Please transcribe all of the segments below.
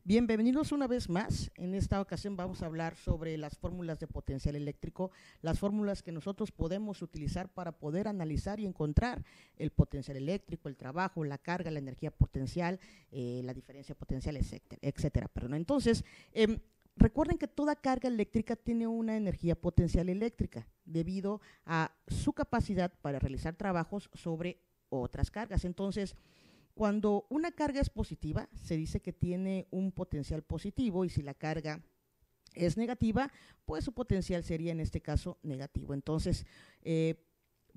Bienvenidos una vez más. En esta ocasión vamos a hablar sobre las fórmulas de potencial eléctrico, las fórmulas que nosotros podemos utilizar para poder analizar y encontrar el potencial eléctrico, el trabajo, la carga, la energía potencial, la diferencia potencial, etcétera. Perdón. Entonces, recuerden que toda carga eléctrica tiene una energía potencial eléctrica debido a su capacidad para realizar trabajos sobre otras cargas. Entonces, cuando una carga es positiva, se dice que tiene un potencial positivo, y si la carga es negativa, pues su potencial sería en este caso negativo. Entonces,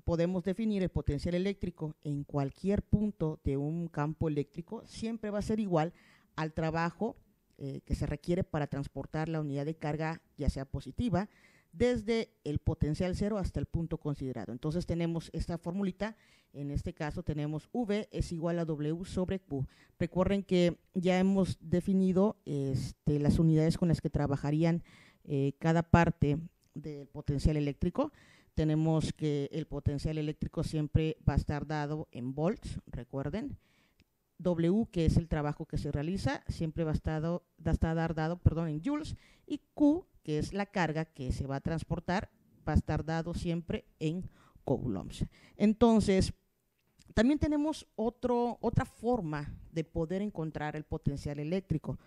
podemos definir el potencial eléctrico en cualquier punto de un campo eléctrico, siempre va a ser igual al trabajo que se requiere para transportar la unidad de carga, ya sea positiva, desde el potencial cero hasta el punto considerado. Entonces tenemos esta formulita, en este caso tenemos V es igual a W sobre Q. Recuerden que ya hemos definido las unidades con las que trabajarían cada parte del potencial eléctrico. Tenemos que el potencial eléctrico siempre va a estar dado en volts, recuerden. W, que es el trabajo que se realiza, siempre va a estar dado en joules, y Q, que es la carga que se va a transportar, va a estar dado siempre en coulombs. Entonces, también tenemos otra forma de poder encontrar el potencial eléctrico.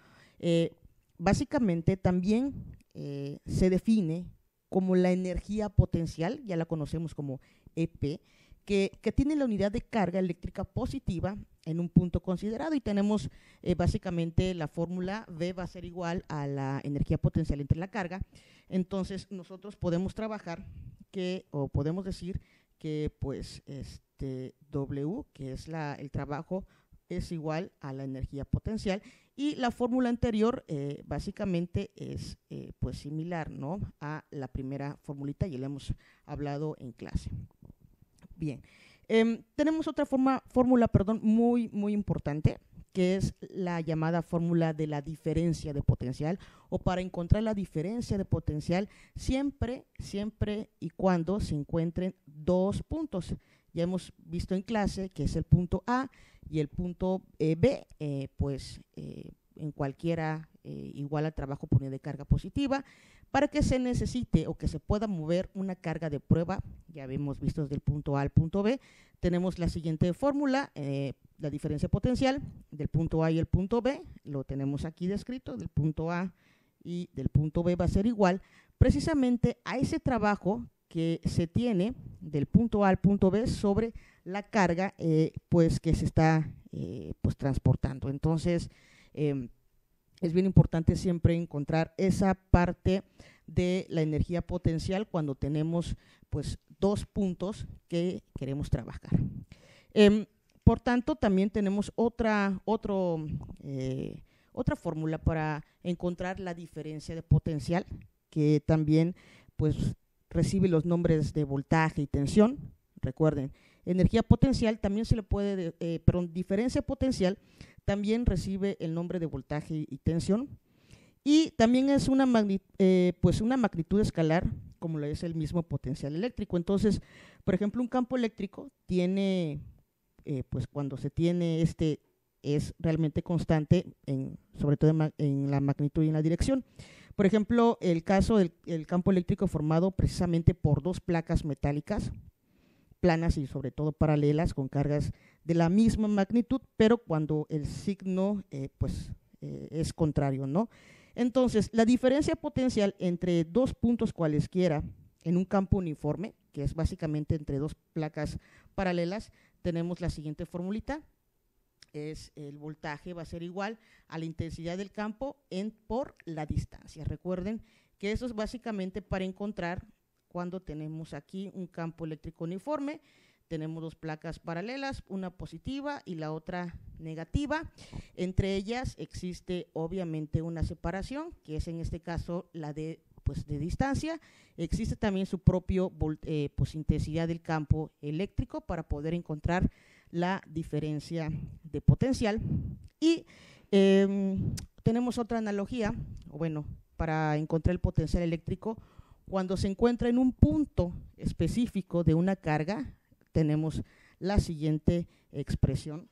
Básicamente también se define como la energía potencial, ya la conocemos como EP, que tiene la unidad de carga eléctrica positiva en un punto considerado, y tenemos básicamente la fórmula V va a ser igual a la energía potencial entre la carga. Entonces nosotros podemos trabajar o podemos decir que pues W, que es el trabajo, es igual a la energía potencial, y la fórmula anterior básicamente es pues similar, ¿no?, a la primera formulita, y la hemos hablado en clase. Bien, tenemos otra fórmula muy muy importante, que es la llamada fórmula de la diferencia de potencial, o para encontrar la diferencia de potencial siempre y cuando se encuentren dos puntos. Ya hemos visto en clase que es el punto A y el punto B, en cualquiera igual al trabajo por unidad de carga positiva. Para que se necesite o que se pueda mover una carga de prueba, ya hemos visto desde el punto A al punto B, tenemos la siguiente fórmula, la diferencia potencial del punto A y el punto B, lo tenemos aquí descrito, del punto A y del punto B va a ser igual precisamente a ese trabajo que se tiene del punto A al punto B sobre la carga pues que se está pues transportando. Entonces, es bien importante siempre encontrar esa parte de la energía potencial cuando tenemos pues dos puntos que queremos trabajar. Por tanto, también tenemos otra fórmula para encontrar la diferencia de potencial, que también pues recibe los nombres de voltaje y tensión. Recuerden, energía potencial también se le puede, diferencia potencial también recibe el nombre de voltaje y tensión, y también es una magnitud escalar, como lo es el mismo potencial eléctrico. Entonces, por ejemplo, un campo eléctrico tiene, pues cuando se tiene es realmente constante, sobre todo en la magnitud y en la dirección. Por ejemplo, el caso del campo eléctrico formado precisamente por dos placas metálicas planas y sobre todo paralelas con cargas de la misma magnitud, pero cuando el signo es contrario, ¿no? Entonces, la diferencia potencial entre dos puntos cualesquiera en un campo uniforme, que es básicamente entre dos placas paralelas, tenemos la siguiente formulita, es el voltaje va a ser igual a la intensidad del campo por la distancia. Recuerden que eso es básicamente para encontrar cuando tenemos aquí un campo eléctrico uniforme, tenemos dos placas paralelas, una positiva y la otra negativa. Entre ellas existe obviamente una separación, que es en este caso la de distancia. Existe también su propio intensidad del campo eléctrico para poder encontrar la diferencia de potencial. Y tenemos otra analogía, para encontrar el potencial eléctrico. Cuando se encuentra en un punto específico de una carga, tenemos la siguiente expresión.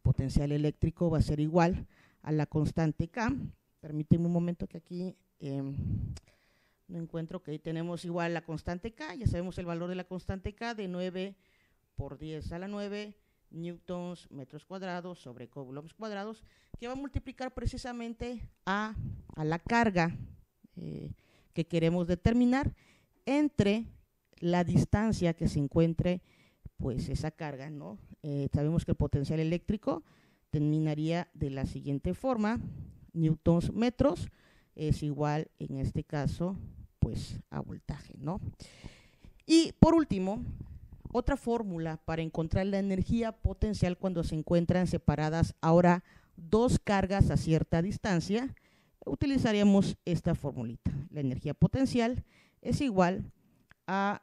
Potencial eléctrico va a ser igual a la constante K. Permíteme un momento que aquí no encuentro, que tenemos igual la constante K, ya sabemos el valor de la constante K de 9 por 10 a la 9 newtons metros cuadrados sobre coulombs cuadrados, que va a multiplicar precisamente a la carga que queremos determinar entre la distancia que se encuentre pues esa carga, ¿no? Sabemos que el potencial eléctrico terminaría de la siguiente forma: newtons metros es igual, en este caso, pues a voltaje, ¿no? Y por último, otra fórmula para encontrar la energía potencial cuando se encuentran separadas ahora dos cargas a cierta distancia, utilizaríamos esta formulita. La energía potencial es igual a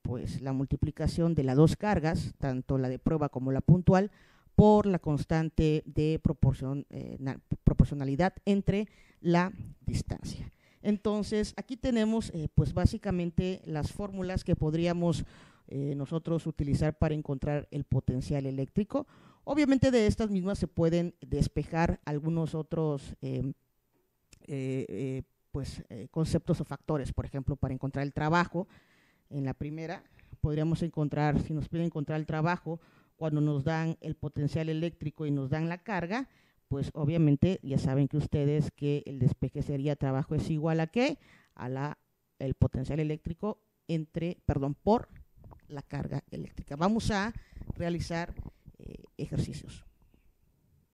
pues la multiplicación de las dos cargas, tanto la de prueba como la puntual, por la constante de proporcionalidad entre la distancia. Entonces, aquí tenemos pues básicamente las fórmulas que podríamos nosotros utilizar para encontrar el potencial eléctrico. Obviamente de estas mismas se pueden despejar algunos otros conceptos o factores. Por ejemplo, para encontrar el trabajo, en la primera podríamos encontrar, si nos piden encontrar el trabajo, cuando nos dan el potencial eléctrico y nos dan la carga, pues obviamente ya saben que ustedes que el despeje sería trabajo es igual a ¿qué? El potencial eléctrico por la carga eléctrica. Vamos a realizar ejercicios.